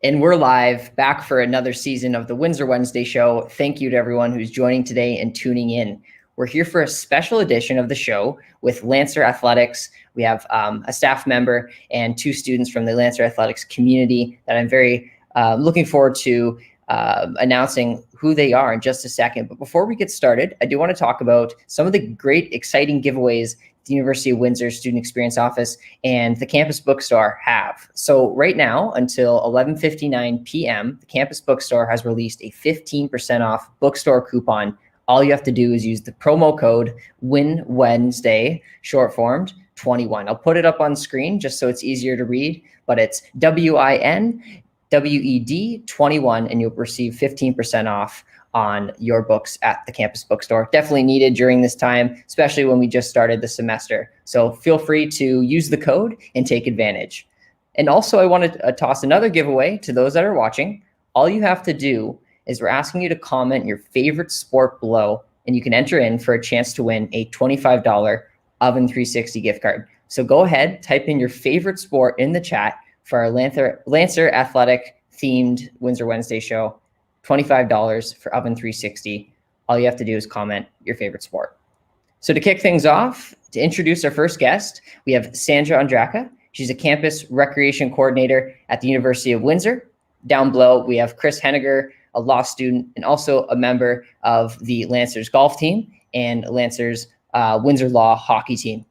And we're live, back for another season of the Windsor Wednesday show. Thank you to everyone who's joining today and tuning in. We're here for a special edition of the show with Lancer Athletics. We have a staff member and two students from the Lancer Athletics community that I'm very looking forward to announcing who they are in just a second. But before we get started, I do want to talk about some of the great, exciting giveaways the University of Windsor Student Experience Office and the Campus Bookstore have. So right now, until 11:59 p.m., the Campus Bookstore has released a 15% off bookstore coupon. All you have to do is use the promo code WINWEDNESDAY, short formed, 21. I'll put it up on screen just so it's easier to read, but it's WINWED 21, and you'll receive 15% off on your books at the Campus Bookstore. Definitely needed during this time, especially when we just started the semester. So feel free to use the code and take advantage. And also I want to toss another giveaway to those that are watching. All you have to do is we're asking you to comment your favorite sport below, and you can enter in for a chance to win a $25 Oven 360 gift card. So go ahead, type in your favorite sport in the chat for our Lancer Athletic themed Windsor Wednesday show. $25 for Oven 360. All you have to do is comment your favorite sport. So to kick things off, to introduce our first guest, we have Sandra Ondracka. She's a campus recreation coordinator at the University of Windsor. Down below, we have Chris Hennigar, a law student and also a member of the Lancers Golf Team and Lancers Windsor Law Hockey Team.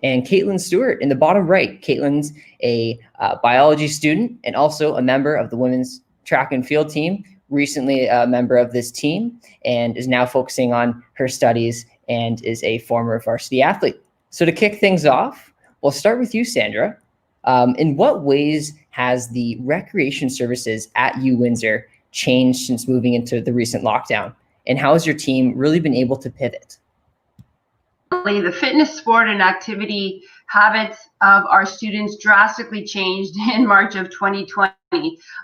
And Kaitlyn Stewart in the bottom right. Kaitlyn's a biology student and also a member of the women's track and field team, recently a member of this team, and is now focusing on her studies and is a former varsity athlete. So to kick things off, we'll start with you, Sandra. In what ways has the recreation services at Windsor changed since moving into the recent lockdown? And how has your team really been able to pivot? The fitness, sport, and activity habits of our students drastically changed in March of 2020.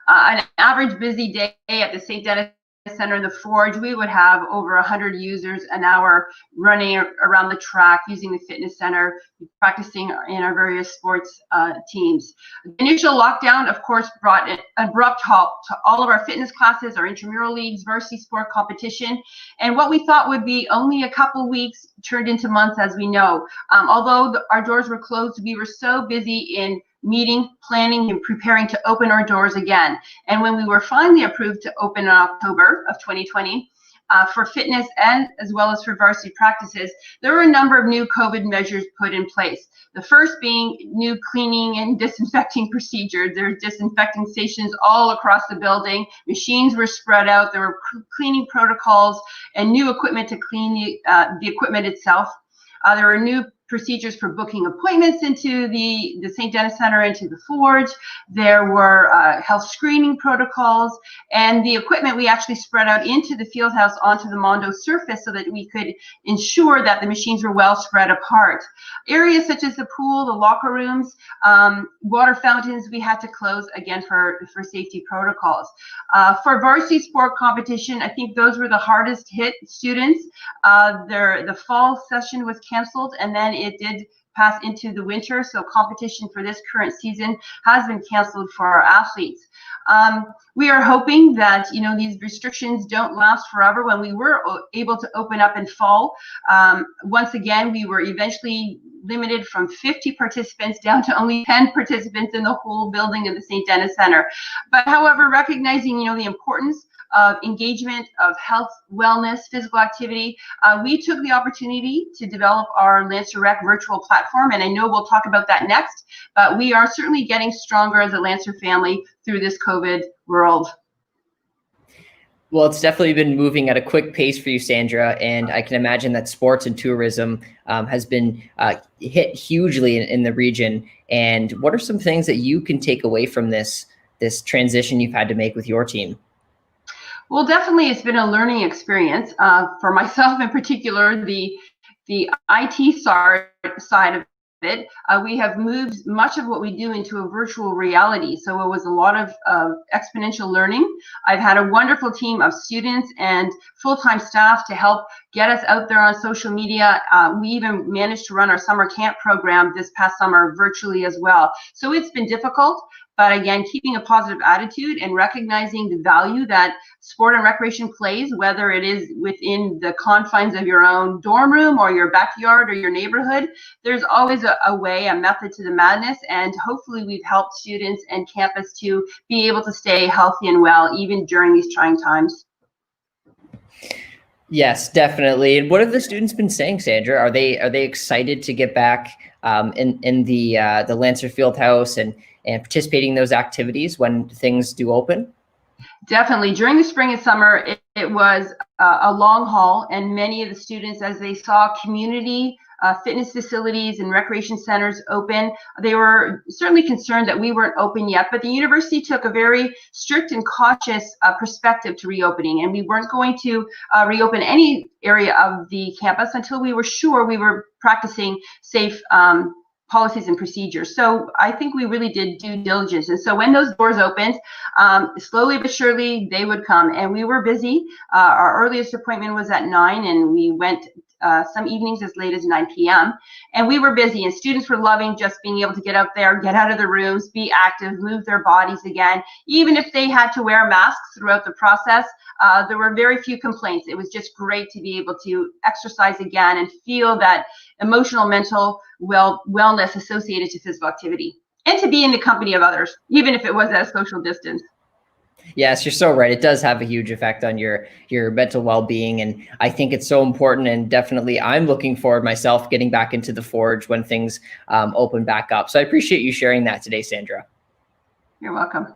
An average busy day at the St. Denis Center in the Forge, we would have over 100 users an hour running around the track, using the fitness center, practicing in our various sports teams. The initial lockdown, of course, brought an abrupt halt to all of our fitness classes, our intramural leagues, varsity sport competition, and what we thought would be only a couple weeks turned into months, as we know. Although our doors were closed, we were so busy in meeting, planning, and preparing to open our doors again. And when we were finally approved to open in October of 2020, for fitness and as well as for varsity practices, there were a number of new COVID measures put in place. The first being new cleaning and disinfecting procedures. There were disinfecting stations all across the building. Machines were spread out. There were cleaning protocols and new equipment to clean the equipment itself. There were new procedures for booking appointments into the St. Denis Center, into the Forge. There were health screening protocols, and the equipment we actually spread out into the field house onto the Mondo surface so that we could ensure that the machines were well spread apart. Areas such as the pool, the locker rooms, water fountains, we had to close again for safety protocols. For varsity sport competition, I think those were the hardest hit students. The fall session was canceled, and then it did pass into the winter, so competition for this current season has been canceled for our athletes. We are hoping that these restrictions don't last forever. When we were able to open up in fall, once again we were eventually limited from 50 participants down to only 10 participants in the whole building of the St. Denis Center. But however, recognizing the importance of engagement, of health, wellness, physical activity, we took the opportunity to develop our Lancer Rec virtual platform, and I know we'll talk about that next, but we are certainly getting stronger as a Lancer family through this COVID world. Well, it's definitely been moving at a quick pace for you, Sandra, and I can imagine that sports and tourism has been hit hugely in the region. And what are some things that you can take away from this transition you've had to make with your team? Well, definitely it's been a learning experience for myself in particular. The IT side of it, we have moved much of what we do into a virtual reality. So it was a lot of exponential learning. I've had a wonderful team of students and full-time staff to help get us out there on social media. We even managed to run our summer camp program this past summer virtually as well. So it's been difficult, But again, keeping a positive attitude and recognizing the value that sport and recreation plays, whether it is within the confines of your own dorm room or your backyard or your neighborhood, there's always a way, a method to the madness. And hopefully we've helped students and campus to be able to stay healthy and well, even during these trying times. Yes, definitely. And what have the students been saying, Sandra? Are they excited to get back in the Lancer Fieldhouse and participating in those activities when things do open? Definitely. During the spring and summer, it was a long haul, and many of the students, as they saw community fitness facilities and recreation centers open, they were certainly concerned that we weren't open yet, but the university took a very strict and cautious perspective to reopening, and we weren't going to reopen any area of the campus until we were sure we were practicing safe policies and procedures. So I think we really did due diligence. And so when those doors opened, slowly but surely they would come. And we were busy. Our earliest appointment was at 9, and we went some evenings as late as 9 p.m. And we were busy, and students were loving just being able to get out there, get out of the rooms, be active, move their bodies again. Even if they had to wear masks throughout the process, there were very few complaints. It was just great to be able to exercise again and feel that emotional, mental wellness associated to physical activity, and to be in the company of others, even if it was at a social distance. Yes, you're so right. It does have a huge effect on your mental well-being. And I think it's so important. And definitely I'm looking forward myself getting back into the Forge when things open back up. So I appreciate you sharing that today, Sandra. You're welcome.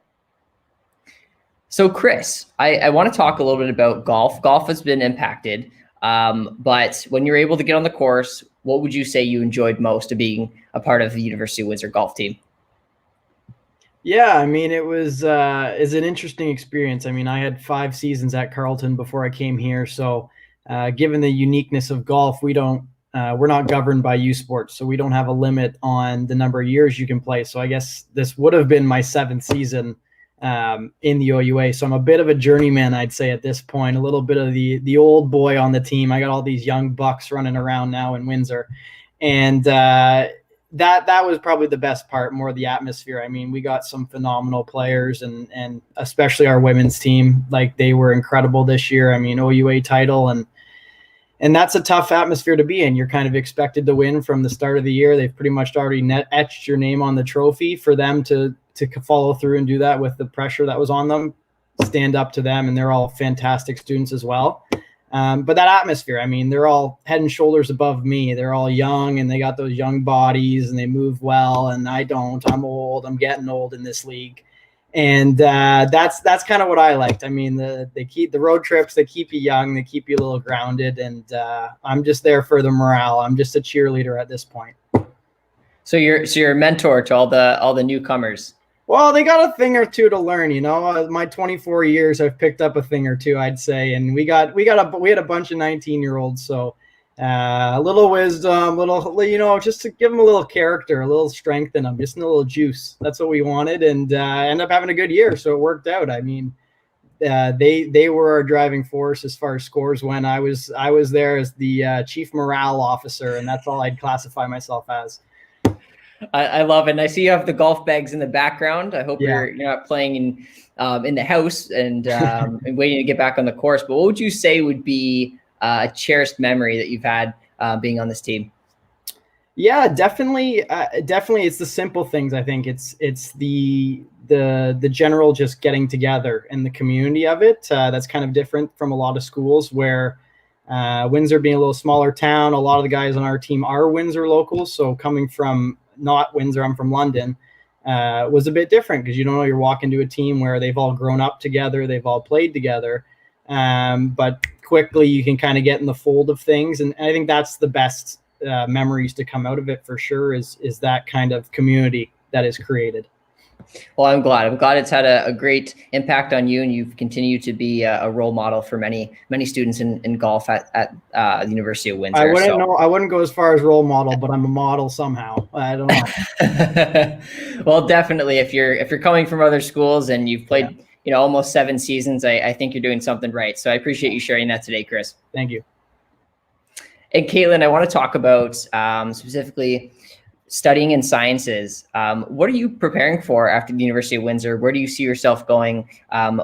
So Chris, I want to talk a little bit about golf. Golf has been impacted. But when you're able to get on the course, what would you say you enjoyed most of being a part of the University of Windsor Golf Team? Yeah, I mean, it's an interesting experience. I mean, I had 5 seasons at Carleton before I came here. So given the uniqueness of golf, we're not governed by Esports. So we don't have a limit on the number of years you can play. So I guess this would have been my 7th season in the OUA. So I'm a bit of a journeyman, I'd say, at this point, a little bit of the old boy on the team. I got all these young bucks running around now in Windsor. And that was probably the best part, more the atmosphere. I mean, we got some phenomenal players, and especially our women's team. Like, they were incredible this year. I mean, OUA title, and that's a tough atmosphere to be in. You're kind of expected to win from the start of the year. They've pretty much already etched your name on the trophy. For them to follow through and do that with the pressure that was on them, stand up to them, and they're all fantastic students as well. But that atmosphere, I mean, they're all head and shoulders above me. They're all young, and they got those young bodies, and they move well, and I don't. I'm old. I'm getting old in this league. And that's kind of what I liked. I mean, they keep the road trips, they keep you young, they keep you a little grounded, and I'm just there for the morale. I'm just a cheerleader at this point. So you're a mentor to all the newcomers. Well, they got a thing or two to learn, you know. My 24 years, I've picked up a thing or two, I'd say, and we had a bunch of 19-year-olds, so a little wisdom, just to give them a little character, a little strength in them, just a little juice. That's what we wanted, and end up having a good year, so it worked out. I mean, they were our driving force as far as scores went. I was there as the chief morale officer, and that's all I'd classify myself as. I love it. And I see you have the golf bags in the background. I hope you're not playing in the house and waiting to get back on the course. But what would you say would be a cherished memory that you've had being on this team? Yeah, definitely. Definitely, it's the simple things. I think it's the general just getting together and the community of it. That's kind of different from a lot of schools where Windsor being a little smaller town, a lot of the guys on our team are Windsor locals. So coming from not Windsor, I'm from London, was a bit different because you're walking to a team where they've all grown up together, they've all played together, but quickly you can kind of get in the fold of things, and I think that's the best memories to come out of it for sure is that kind of community that is created. Well, I'm glad it's had a great impact on you, and you've continued to be a role model for many students in golf at the University of Windsor. I wouldn't go as far as role model, but I'm a model somehow. I don't know. Well, definitely, if you're coming from other schools and you've played almost 7 seasons, I think you're doing something right. So I appreciate you sharing that today, Chris. Thank you. And Kaitlyn, I want to talk about specifically studying in sciences. What are you preparing for after the University of Windsor? Where do you see yourself going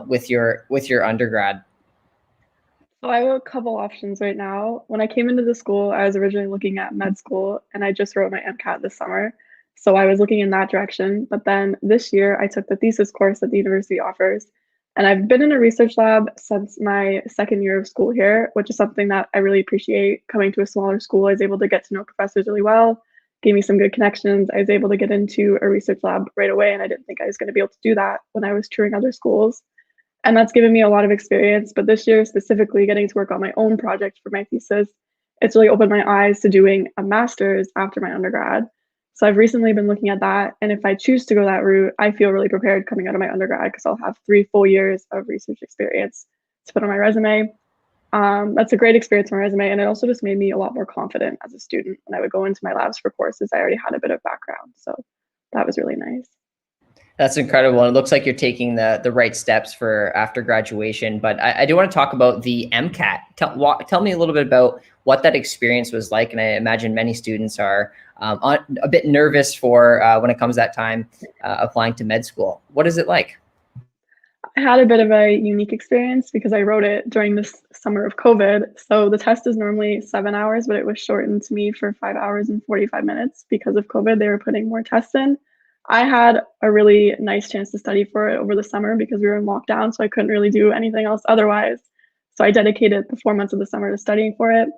with your undergrad? So I have a couple options right now. When I came into the school, I was originally looking at med school, and I just wrote my Mcat this summer. So I was looking in that direction. But then this year, I took the thesis course that the university offers. And I've been in a research lab since my second year of school here, which is something that I really appreciate. Coming to a smaller school, I was able to get to know professors really well, gave me some good connections. I was able to get into a research lab right away, and I didn't think I was going to be able to do that when I was touring other schools. And that's given me a lot of experience. But this year, specifically getting to work on my own project for my thesis, it's really opened my eyes to doing a master's after my undergrad. So I've recently been looking at that. And if I choose to go that route, I feel really prepared coming out of my undergrad because I'll have 3 full years of research experience to put on my resume. That's a great experience on my resume. And it also just made me a lot more confident as a student when I would go into my labs for courses. I already had a bit of background. So that was really nice. That's incredible. And it looks like you're taking the right steps for after graduation. But I do want to talk about the Mcat. Tell me a little bit about what that experience was like. And I imagine many students are a bit nervous for when it comes that time applying to med school. What is it like? I had a bit of a unique experience because I wrote it during this summer of COVID. So the test is normally 7 hours, but it was shortened to me for 5 hours and 45 minutes because of COVID. They were putting more tests in. I had a really nice chance to study for it over the summer because we were in lockdown, so I couldn't really do anything else otherwise. So I dedicated the 4 months of the summer to studying for it.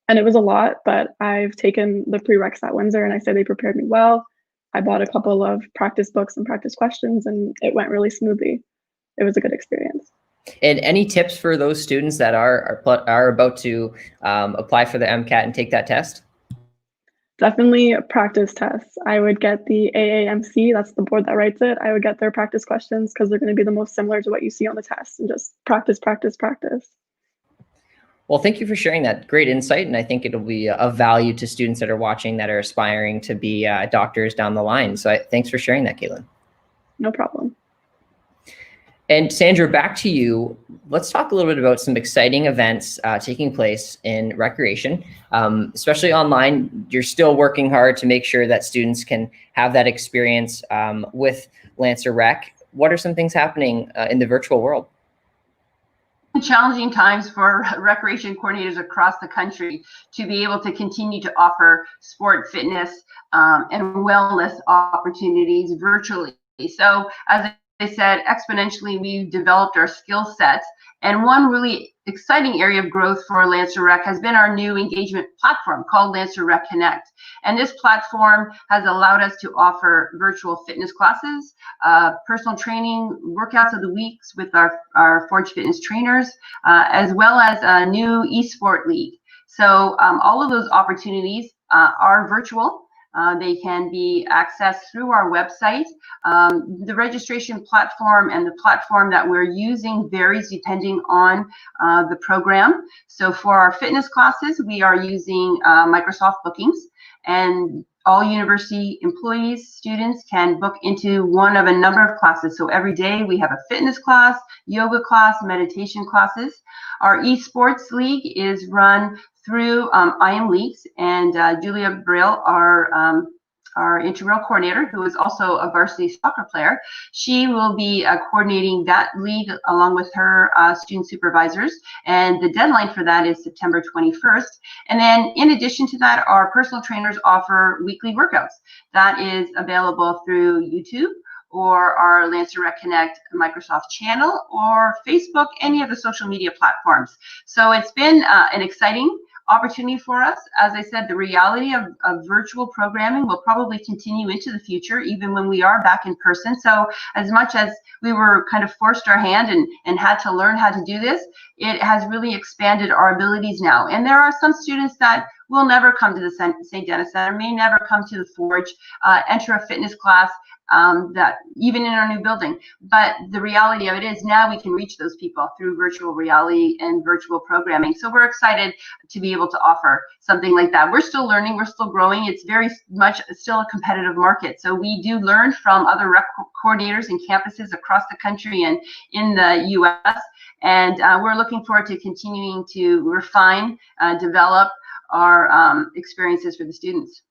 And it was a lot, but I've taken the prereqs at Windsor and I say they prepared me well. I bought a couple of practice books and practice questions, and it went really smoothly. It was a good experience. And any tips for those students that are about to apply for the Mcat and take that test? Definitely practice tests. I would get the AAMC, that's the board that writes it. I would get their practice questions because they're going to be the most similar to what you see on the test, and just practice, practice, practice. Well, thank you for sharing that great insight. And I think it'll be of value to students that are watching that are aspiring to be doctors down the line. So thanks for sharing that, Kaitlyn. No problem. And Sandra, back to you. Let's talk a little bit about some exciting events taking place in recreation, especially online. You're still working hard to make sure that students can have that experience with Lancer Rec. What are some things happening in the virtual world? Challenging times for recreation coordinators across the country to be able to continue to offer sport, fitness, and wellness opportunities virtually. So as I said, exponentially, we've developed our skill sets. And one really exciting area of growth for Lancer Rec has been our new engagement platform called Lancer Rec Connect. And this platform has allowed us to offer virtual fitness classes, personal training, workouts of the weeks with our Forge Fitness trainers, as well as a new Esports league. So all of those opportunities are virtual. They can be accessed through our website. The registration platform and the platform that we're using varies depending on the program. So for our fitness classes, we are using Microsoft Bookings, and all university employees, students can book into one of a number of classes. So every day we have a fitness class, yoga class, meditation classes. Our Esports League is run through IM Leagues, and Julia Brill, our intramural coordinator, who is also a varsity soccer player, she will be coordinating that league along with her student supervisors, and the deadline for that is September 21st. And then in addition to that, our personal trainers offer weekly workouts. That is available through YouTube or our Lancer Rec Connect Microsoft channel or Facebook, any of the social media platforms. So it's been an exciting opportunity for us. As I said, the reality of virtual programming will probably continue into the future, even when we are back in person. So as much as we were kind of forced our hand and had to learn how to do this, it has really expanded our abilities now. And there are some students that will never come to the St. Denis Center, may never come to the Forge, enter a fitness class, that even in our new building. But the reality of it is now we can reach those people through virtual reality and virtual programming. So we're excited to be able to offer something like that. We're still learning, we're still growing. It's very much still a competitive market. So we do learn from other rec coordinators and campuses across the country and in the US. And we're looking forward to continuing to refine, develop our experiences for the students.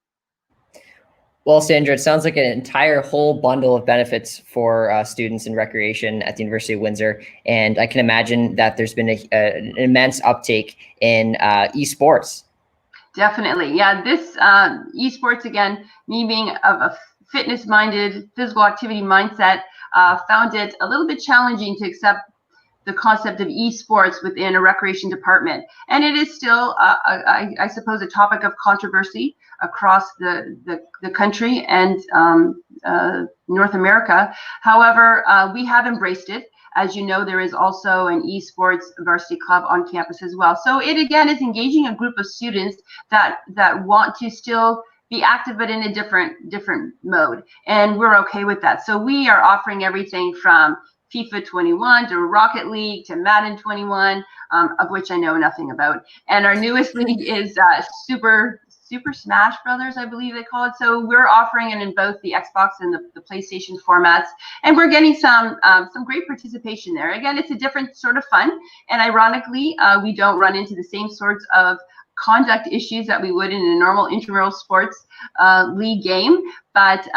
Well, Sandra, it sounds like an entire whole bundle of benefits for students in recreation at the University of Windsor. And I can imagine that there's been an immense uptake in esports. Definitely. Yeah, this esports, again, me being of a fitness-minded, physical activity mindset, found it a little bit challenging to accept the concept of esports within a recreation department. And it is still, I suppose, a topic of controversy across the country and North America. However, we have embraced it. As you know, there is also an esports varsity club on campus as well. So it, again, is engaging a group of students that want to still be active, but in a different mode. And we're okay with that. So we are offering everything from FIFA 21 to Rocket League to Madden 21, of which I know nothing about. And our newest league is Super Smash Brothers, I believe they call it. So we're offering it in both the Xbox and the PlayStation formats, and we're getting some great participation there. Again, it's a different sort of fun, and ironically, we don't run into the same sorts of conduct issues that we would in a normal intramural sports league game, but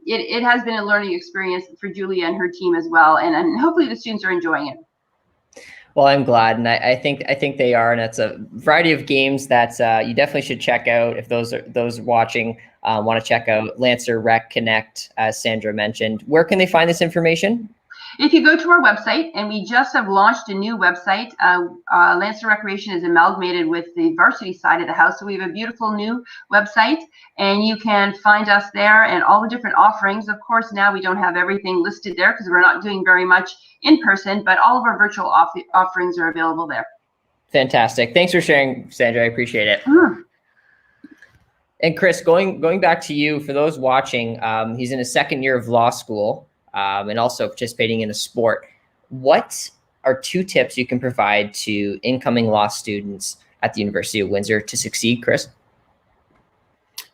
it has been a learning experience for Julia and her team as well, and hopefully the students are enjoying it. Well, I'm glad, and I think they are, and it's a variety of games that you definitely should check out if those watching want to check out Lancer Rec Connect, as Sandra mentioned. Where can they find this information? If you go to our website, and we just have launched a new website, Lancer Recreation is amalgamated with the varsity side of the house. So we have a beautiful new website, and you can find us there and all the different offerings. Of course, now we don't have everything listed there because we're not doing very much in person, but all of our virtual offerings are available there. Fantastic. Thanks for sharing, Sandra. I appreciate it. And Chris, going back to you, for those watching, he's in his second year of law school. And also participating in a sport. What are 2 tips you can provide to incoming law students at the University of Windsor to succeed, Chris?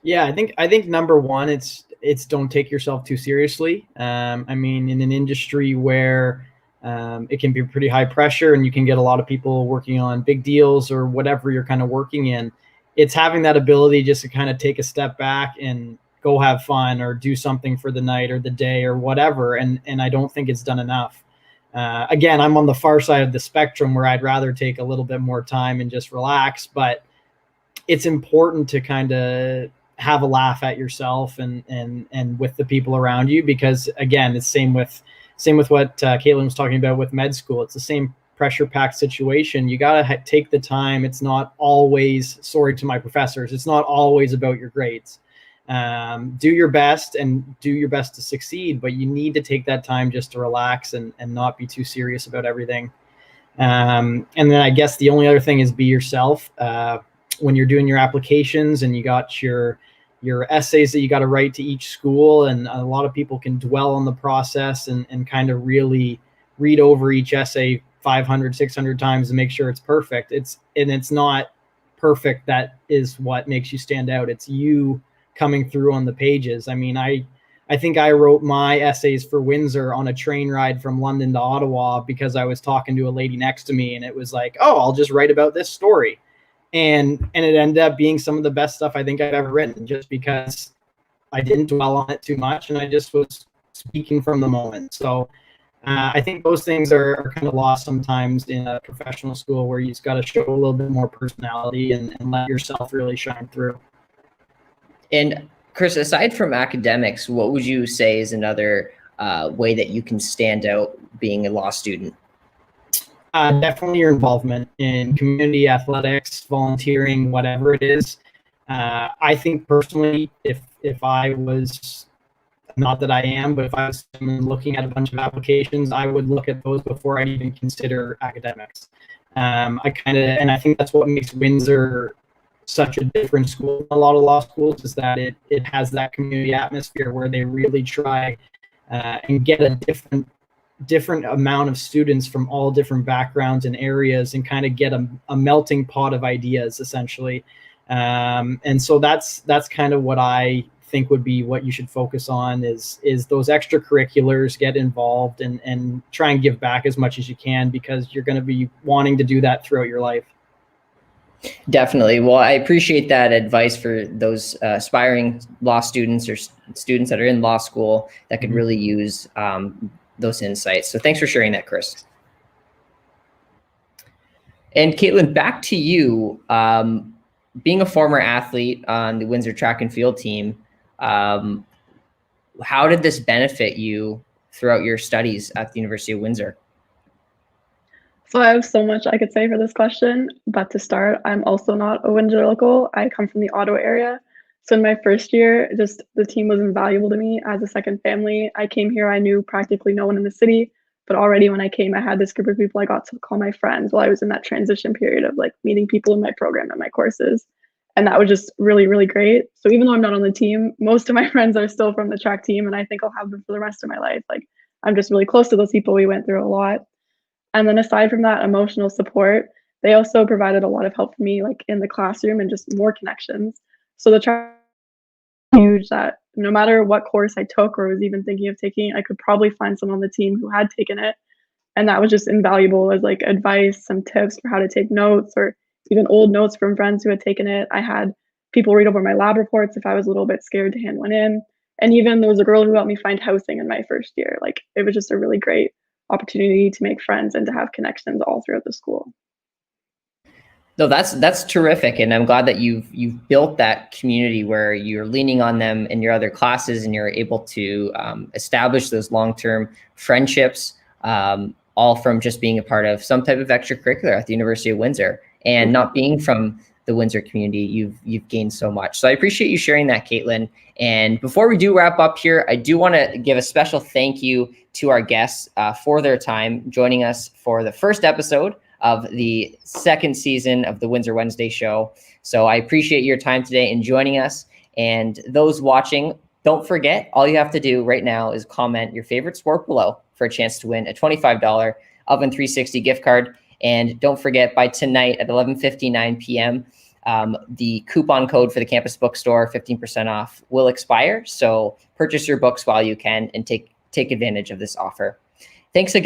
Yeah, I think number one, it's don't take yourself too seriously. I mean, in an industry where it can be pretty high pressure and you can get a lot of people working on big deals or whatever you're kind of working in, it's having that ability just to kind of take a step back and go have fun or do something for the night or the day or whatever. And I don't think it's done enough. Again, I'm on the far side of the spectrum where I'd rather take a little bit more time and just relax, but it's important to kind of have a laugh at yourself and with the people around you, because again, it's same with what Kaitlyn was talking about with med school. It's the same pressure-packed situation. You got to take the time. It's not always, sorry to my professors, it's not always about your grades. Do your best and do your best to succeed, but you need to take that time just to relax and not be too serious about everything. And then I guess the only other thing is be yourself. When you're doing your applications and you got your essays that you got to write to each school, and a lot of people can dwell on the process and kind of really read over each essay 500, 600 times to make sure it's perfect. It's not perfect. That is what makes you stand out. It's you coming through on the pages. I mean, I think I wrote my essays for Windsor on a train ride from London to Ottawa because I was talking to a lady next to me, and it was like, oh, I'll just write about this story. And it ended up being some of the best stuff I think I've ever written, just because I didn't dwell on it too much and I just was speaking from the moment. So I think those things are kind of lost sometimes in a professional school, where you just got to show a little bit more personality and let yourself really shine through. And Chris, aside from academics, what would you say is another way that you can stand out being a law student? Definitely your involvement in community athletics, volunteering, whatever it is. I think personally, if I was, not that I am, but if I was looking at a bunch of applications, I would look at those before I even consider academics. And I think that's what makes Windsor such a different school than a lot of law schools, is that it has that community atmosphere where they really try and get a different amount of students from all different backgrounds and areas and kind of get a melting pot of ideas, essentially. And so that's kind of what I think would be what you should focus on is those extracurriculars, get involved and try and give back as much as you can, because you're going to be wanting to do that throughout your life. Definitely. Well, I appreciate that advice for those aspiring law students or students that are in law school that could really use those insights. So thanks for sharing that, Chris. And Kaitlyn, back to you. Being a former athlete on the Windsor track and field team, how did this benefit you throughout your studies at the University of Windsor? So I have so much I could say for this question, but to start, I'm also not a Windsor local. I come from the Ottawa area. So in my first year, just the team was invaluable to me as a second family. I came here, I knew practically no one in the city, but already when I came, I had this group of people I got to call my friends while I was in that transition period of like meeting people in my program and my courses. And that was just really, really great. So even though I'm not on the team, most of my friends are still from the track team, and I think I'll have them for the rest of my life. Like I'm just really close to those people. We went through a lot. And then aside from that emotional support, they also provided a lot of help for me, like in the classroom and just more connections. So the track was huge that no matter what course I took or was even thinking of taking, I could probably find someone on the team who had taken it. And that was just invaluable as like advice, some tips for how to take notes, or even old notes from friends who had taken it. I had people read over my lab reports if I was a little bit scared to hand one in. And even there was a girl who helped me find housing in my first year. Like it was just a really great opportunity to make friends and to have connections all throughout the school. No, that's terrific, and I'm glad that you've built that community where you're leaning on them in your other classes, and you're able to establish those long-term friendships, all from just being a part of some type of extracurricular at the University of Windsor, and not being from the Windsor community. You've gained so much. So I appreciate you sharing that, Kaitlyn. And before we do wrap up here, I do want to give a special thank you to our guests for their time joining us for the first episode of the second season of the Windsor Wednesday show. So I appreciate your time today in joining us. And those watching, don't forget, all you have to do right now is comment your favorite sport below for a chance to win a $25 Oven 360 gift card. And don't forget, by tonight at 11:59 p.m., the coupon code for the campus bookstore, 15% off, will expire. So purchase your books while you can and take advantage of this offer. Thanks again.